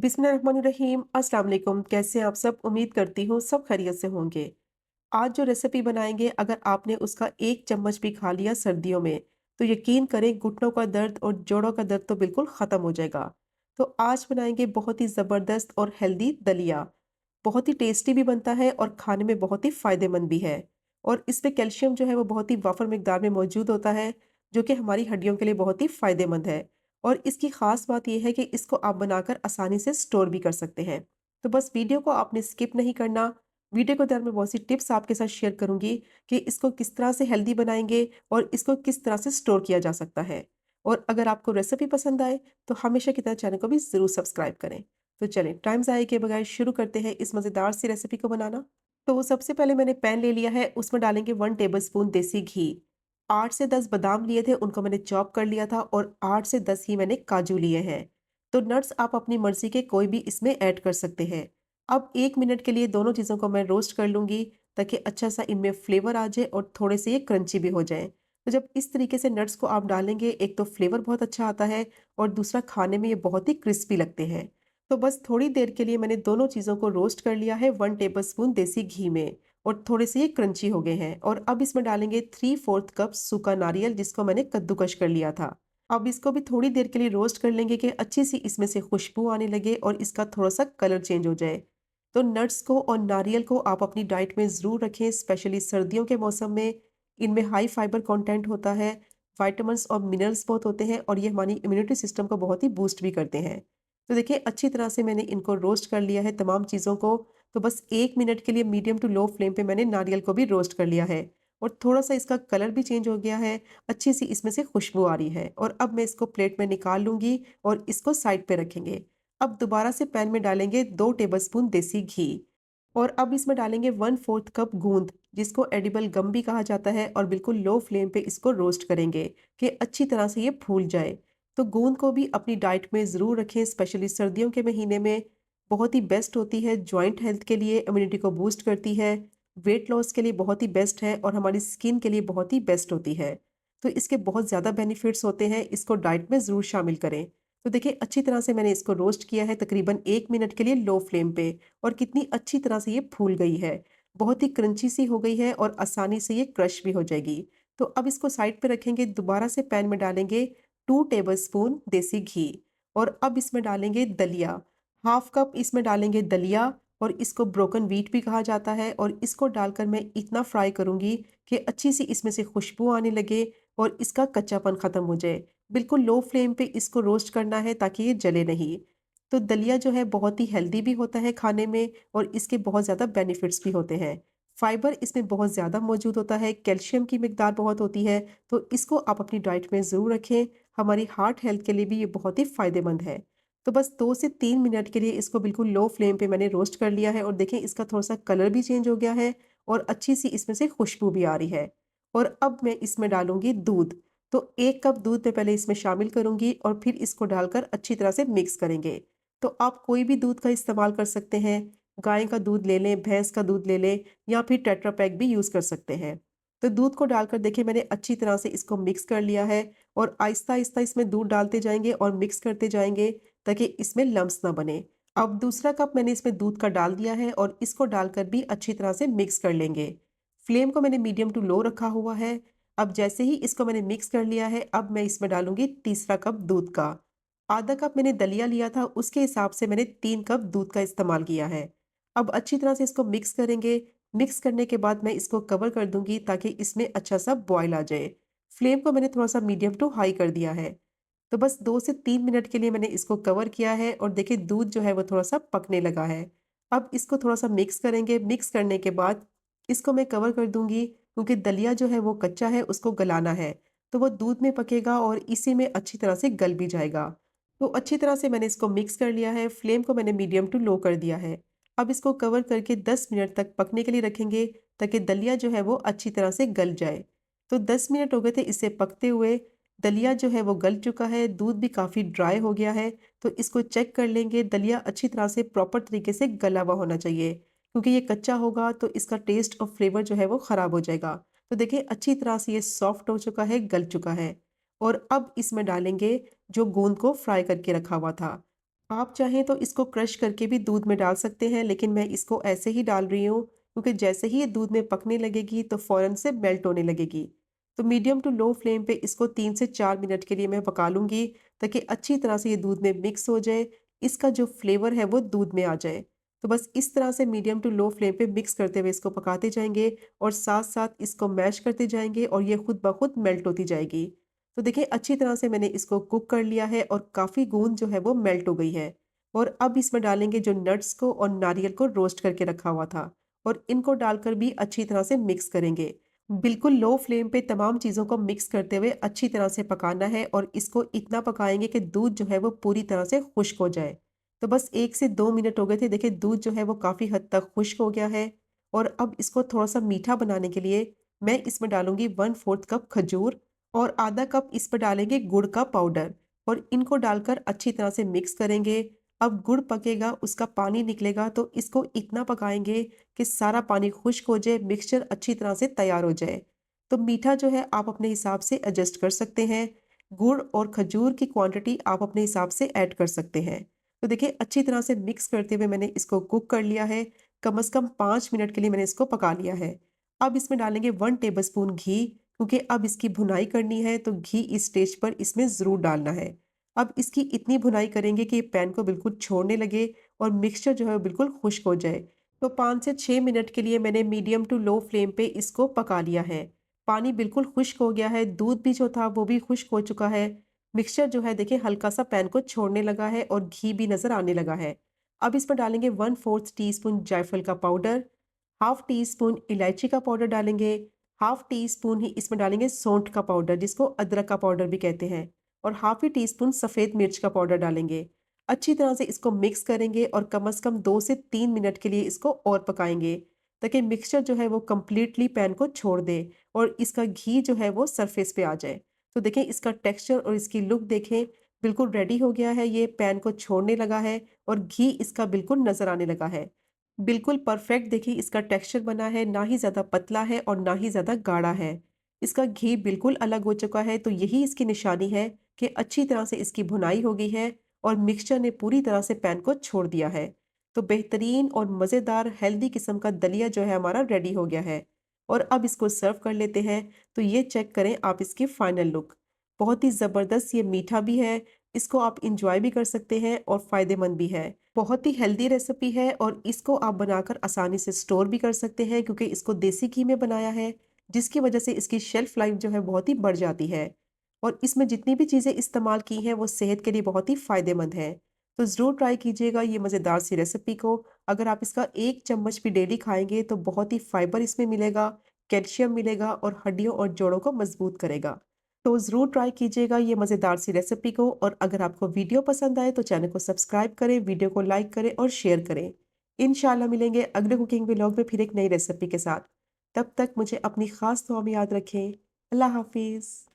बिस्मिल्लाहिर्रहमानिर्रहीम। अस्सलाम वालेकुम। कैसे हैं आप सब? उम्मीद करती हूँ सब खैरियत से होंगे। आज जो रेसिपी बनाएंगे, अगर आपने उसका एक चम्मच भी खा लिया सर्दियों में, तो यकीन करें घुटनों का दर्द और जोड़ों का दर्द तो बिल्कुल ख़त्म हो जाएगा। तो आज बनाएंगे बहुत ही ज़बरदस्त और हेल्दी दलिया। बहुत ही टेस्टी भी बनता है और खाने में बहुत ही फ़ायदेमंद भी है। और इसमें कैल्शियम जो है वो बहुत ही वाफर मिकदार में मौजूद होता है, जो कि हमारी हड्डियों के लिए बहुत ही फ़ायदेमंद है। और इसकी ख़ास बात यह है कि इसको आप बनाकर आसानी से स्टोर भी कर सकते हैं। तो बस वीडियो को आपने स्किप नहीं करना। वीडियो के दौरान मैं बहुत सी टिप्स आपके साथ शेयर करूंगी कि इसको किस तरह से हेल्दी बनाएंगे और इसको किस तरह से स्टोर किया जा सकता है। और अगर आपको रेसिपी पसंद आए तो हमेशा की तरह चैनल को भी ज़रूर सब्सक्राइब करें। तो चलें, टाइम ज़ाया के बगैर शुरू करते हैं इस मज़ेदार सी रेसिपी को बनाना। तो सबसे पहले मैंने पैन ले लिया है, उसमें डालेंगे 1 टेबल स्पून देसी घी। 8 से 10 बादाम लिए थे, उनको मैंने चॉप कर लिया था, और 8 से 10 ही मैंने काजू लिए हैं। तो नट्स आप अपनी मर्जी के कोई भी इसमें ऐड कर सकते हैं। अब 1 मिनट के लिए दोनों चीज़ों को मैं रोस्ट कर लूँगी, ताकि अच्छा सा इनमें फ्लेवर आ जाए और थोड़े से ये क्रंची भी हो जाए। तो जब इस तरीके से नट्स को आप डालेंगे, एक तो फ्लेवर बहुत अच्छा आता है और दूसरा खाने में ये बहुत ही क्रिस्पी लगते हैं। तो बस थोड़ी देर के लिए मैंने दोनों चीज़ों को रोस्ट कर लिया है 1 टेबल स्पून देसी घी में, और थोड़े से ये क्रंची हो गए हैं। और अब इसमें डालेंगे 3/4 कप सूखा नारियल, जिसको मैंने कद्दूकश कर लिया था। अब इसको भी थोड़ी देर के लिए रोस्ट कर लेंगे कि अच्छी सी इसमें से खुशबू आने लगे और इसका थोड़ा सा कलर चेंज हो जाए। तो नट्स को और नारियल को आप अपनी डाइट में ज़रूर रखें, स्पेशली सर्दियों के मौसम में। इनमें हाई फाइबर कंटेंट होता है, विटामिन्स और मिनरल्स बहुत होते हैं, और ये हमारी इम्यूनिटी सिस्टम को बहुत ही बूस्ट भी करते हैं। तो देखिए, अच्छी तरह से मैंने इनको रोस्ट कर लिया है तमाम चीज़ों को। तो बस 1 मिनट के लिए मीडियम टू लो फ्लेम पे मैंने नारियल को भी रोस्ट कर लिया है, और थोड़ा सा इसका कलर भी चेंज हो गया है। अच्छी सी इसमें से खुशबू आ रही है, और अब मैं इसको प्लेट में निकाल लूंगी और इसको साइड पे रखेंगे। अब दोबारा से पैन में डालेंगे 2 टेबल स्पून देसी घी, और अब इसमें डालेंगे 1/4 कप गूंद, जिसको एडिबल गम भी कहा जाता है, और बिल्कुल लो फ्लेम पे इसको रोस्ट करेंगे कि अच्छी तरह से ये फूल जाए। तो गूंद को भी अपनी डाइट में ज़रूर रखें, स्पेशली सर्दियों के महीने में। बहुत ही बेस्ट होती है जॉइंट हेल्थ के लिए, इम्यूनिटी को बूस्ट करती है, वेट लॉस के लिए बहुत ही बेस्ट है, और हमारी स्किन के लिए बहुत ही बेस्ट होती है। तो इसके बहुत ज़्यादा बेनिफिट्स होते हैं, इसको डाइट में ज़रूर शामिल करें। तो देखिए, अच्छी तरह से मैंने इसको रोस्ट किया है तकरीबन 1 मिनट के लिए लो फ्लेम पे, और कितनी अच्छी तरह से ये फूल गई है। बहुत ही क्रंची सी हो गई है और आसानी से ये क्रश भी हो जाएगी। तो अब इसको साइड पे रखेंगे। दोबारा से पैन में डालेंगे 2 टेबल स्पून देसी घी, और अब इसमें डालेंगे दलिया। 1/2 कप इसमें डालेंगे दलिया, और इसको ब्रोकन व्हीट भी कहा जाता है। और इसको डालकर मैं इतना फ्राई करूंगी कि अच्छी सी इसमें से खुशबू आने लगे और इसका कच्चापन खत्म हो जाए। बिल्कुल लो फ्लेम पे इसको रोस्ट करना है, ताकि ये जले नहीं। तो दलिया जो है बहुत ही हेल्दी भी होता है खाने में, और इसके बहुत ज़्यादा बेनिफिट्स भी होते हैं। फाइबर इसमें बहुत ज़्यादा मौजूद होता है, कैल्शियम की मिकदार बहुत होती है। तो इसको आप अपनी डाइट में ज़रूर रखें। हमारी हार्ट हेल्थ के लिए भी ये बहुत ही फ़ायदेमंद है। तो बस 2 से 3 मिनट के लिए इसको बिल्कुल लो फ्लेम पे मैंने रोस्ट कर लिया है, और देखें इसका थोड़ा-सा कलर भी चेंज हो गया है, और अच्छी-सी इसमें से खुशबू भी आ रही है। और अब मैं इसमें डालूँगी दूध। तो 1 कप दूध मैं पहले इसमें शामिल करूँगी, और फिर इसको डालकर अच्छी तरह से मिक्स करेंगे। तो आप कोई भी दूध का इस्तेमाल कर सकते हैं। गाय का दूध ले लें, भैंस का दूध ले लें, या फिर टेट्रा पैक भी यूज़ कर सकते हैं। तो दूध को डालकर देखिए मैंने अच्छी तरह से इसको मिक्स कर लिया है, और आहिस्ता-आहिस्ता इसमें दूध डालते जाएँगे और मिक्स करते जाएँगे, ताकि इसमें लम्प्स ना बने। अब दूसरा कप मैंने इसमें दूध का डाल दिया है, और इसको डालकर भी अच्छी तरह से मिक्स कर लेंगे। फ्लेम को मैंने मीडियम टू लो रखा हुआ है। अब जैसे ही इसको मैंने मिक्स कर लिया है, अब मैं इसमें डालूँगी तीसरा कप दूध का। आधा कप मैंने दलिया लिया था, उसके हिसाब से मैंने 3 कप दूध का इस्तेमाल किया है। अब अच्छी तरह से इसको मिक्स करेंगे। मिक्स करने के बाद मैं इसको कवर कर दूँगी, ताकि इसमें अच्छा सा बॉयल आ जाए। फ्लेम को मैंने थोड़ा-सा मीडियम टू हाई कर दिया है। तो बस 2 से 3 मिनट के लिए मैंने इसको कवर किया है, और देखिए दूध जो है वो थोड़ा-सा पकने लगा है। अब इसको थोड़ा-सा मिक्स करेंगे। मिक्स करने के बाद इसको मैं कवर कर दूँगी, क्योंकि दलिया जो है वो कच्चा है, उसको गलाना है। तो वो दूध में पकेगा और इसी में अच्छी तरह से गल भी जाएगा। तो अच्छी तरह से मैंने इसको मिक्स कर लिया है। फ्लेम को मैंने मीडियम टू लो कर दिया है। अब इसको कवर करके 10 मिनट तक पकने के लिए रखेंगे, ताकि दलिया जो है वो अच्छी तरह से गल जाए। तो 10 मिनट हो गए थे इसे पकते हुए। दलिया जो है वो गल चुका है, दूध भी काफ़ी ड्राई हो गया है। तो इसको चेक कर लेंगे। दलिया अच्छी तरह से प्रॉपर तरीके से गला हुआ होना चाहिए, क्योंकि ये कच्चा होगा तो इसका टेस्ट और फ्लेवर जो है वो ख़राब हो जाएगा। तो देखिए अच्छी तरह से ये सॉफ्ट हो चुका है, गल चुका है। और अब इसमें डालेंगे जो गोंद को फ्राई करके रखा हुआ था। आप चाहें तो इसको क्रश करके भी दूध में डाल सकते हैं, लेकिन मैं इसको ऐसे ही डाल रही हूँ क्योंकि जैसे ही ये दूध में पकने लगेगी तो फ़ौरन से मेल्ट होने लगेगी। तो मीडियम टू लो फ्लेम पे इसको 3 से 4 मिनट के लिए मैं पका लूँगी ताकि अच्छी तरह से ये दूध में मिक्स हो जाए, इसका जो फ्लेवर है वो दूध में आ जाए। तो बस इस तरह से मीडियम टू लो फ्लेम पे मिक्स करते हुए इसको पकाते जाएँगे और साथ-साथ इसको मैश करते जाएँगे और ये खुद ब खुद मेल्ट होती जाएगी। तो देखिए अच्छी तरह से मैंने इसको कुक कर लिया है और काफ़ी गूंद जो है वो मेल्ट हो गई है। और अब इसमें डालेंगे जो नट्स को और नारियल को रोस्ट करके रखा हुआ था और इनको डालकर भी अच्छी तरह से मिक्स करेंगे। बिल्कुल लो फ्लेम पे तमाम चीज़ों को मिक्स करते हुए अच्छी तरह से पकाना है और इसको इतना पकाएंगे कि दूध जो है वो पूरी तरह से खुश्क हो जाए। तो बस 1 से 2 मिनट हो गए थे। देखिए दूध जो है वो काफ़ी हद तक खुश्क हो गया है और अब इसको थोड़ा-सा मीठा बनाने के लिए मैं इसमें डालूँगी 1/4 कप खजूर और आधा कप इस पे डालेंगे गुड़ का पाउडर और इनको डालकर अच्छी तरह से मिक्स करेंगे। अब गुड़ पकेगा, उसका पानी निकलेगा तो इसको इतना पकाएँगे कि सारा पानी खुश्क हो जाए, मिक्सचर अच्छी तरह से तैयार हो जाए। तो मीठा जो है आप अपने हिसाब से एडजस्ट कर सकते हैं। गुड़ और खजूर की क्वांटिटी आप अपने हिसाब से ऐड कर सकते हैं। तो देखिए अच्छी तरह से मिक्स करते हुए मैंने इसको कुक कर लिया है। कम से कम 5 मिनट के लिए मैंने इसको पका लिया है। अब इसमें डालेंगे 1 टेबलस्पून घी क्योंकि अब इसकी भुनाई करनी है तो घी इस स्टेज पर इसमें ज़रूर डालना है। अब इसकी इतनी भुनाई करेंगे कि ये पैन को बिल्कुल छोड़ने लगे और मिक्सचर जो है वो बिल्कुल खुश्क हो जाए। तो 5 से 6 मिनट के लिए मैंने मीडियम टू लो फ्लेम पे इसको पका लिया है। पानी बिल्कुल खुश्क हो गया है, दूध भी जो था वो भी खुश्क हो चुका है। मिक्सचर जो है देखिए हल्का-सा पैन को छोड़ने लगा है और घी भी नज़र आने लगा है। अब इसमें डालेंगे 1/4 टीस्पून जायफल का पाउडर, हाफ टी स्पून इलायची का पाउडर डालेंगे, हाफ टी स्पून ही इसमें डालेंगे सौंठ का पाउडर जिसको अदरक का पाउडर भी कहते हैं और हाफ ही टी स्पून सफ़ेद मिर्च का पाउडर डालेंगे। अच्छी तरह से इसको मिक्स करेंगे और कम से कम 2 से 3 मिनट के लिए इसको और पकाएंगे ताकि मिक्सचर जो है वो कंप्लीटली पैन को छोड़ दे और इसका घी जो है वो सरफेस पे आ जाए। तो देखें इसका टेक्सचर और इसकी लुक देखें, बिल्कुल रेडी हो गया है, ये पैन को छोड़ने लगा है और घी इसका बिल्कुल नज़र आने लगा है। बिल्कुल परफेक्ट देखिए इसका टेक्सचर बना है, ना ही ज़्यादा पतला है और ना ही ज़्यादा गाढ़ा है। इसका घी बिल्कुल अलग हो चुका है, तो यही इसकी निशानी है कि अच्छी तरह से इसकी भुनाई हो गई है और मिक्सचर ने पूरी तरह से पैन को छोड़ दिया है। तो बेहतरीन और मज़ेदार हेल्दी किस्म का दलिया जो है हमारा रेडी हो गया है और अब इसको सर्व कर लेते हैं। तो ये चेक करें आप इसकी फाइनल लुक। बहुत ही ज़बरदस्त ये मीठा भी है, इसको आप इंजॉय भी कर सकते हैं और फ़ायदेमंद भी है। बहुत ही हेल्दी रेसिपी है और इसको आप बनाकर आसानी से स्टोर भी कर सकते हैं क्योंकि इसको देसी घी में बनाया है, जिसकी वजह से इसकी शेल्फ लाइफ जो है बहुत ही बढ़ जाती है और इसमें जितनी भी चीज़ें इस्तेमाल की हैं वो सेहत के लिए बहुत ही फ़ायदेमंद है। तो ज़रूर ट्राई कीजिएगा ये मज़ेदार सी रेसिपी को। अगर आप इसका 1 चम्मच भी डेली खाएँगे तो बहुत ही फाइबर इसमें मिलेगा, कैल्शियम मिलेगा और हड्डियों और जोड़ों को मज़बूत करेगा। तो ज़रूर ट्राई कीजिएगा ये मज़ेदार सी रेसिपी को और अगर आपको वीडियो पसंद आए तो चैनल को सब्सक्राइब करें, वीडियो को लाइक करें और शेयर करें। इंशाल्लाह मिलेंगे अगले कुकिंग व्लॉग में फिर एक नई रेसिपी के साथ। तब तक मुझे अपनी ख़ास दुआ में याद रखें। अल्लाह हाफ़िज़।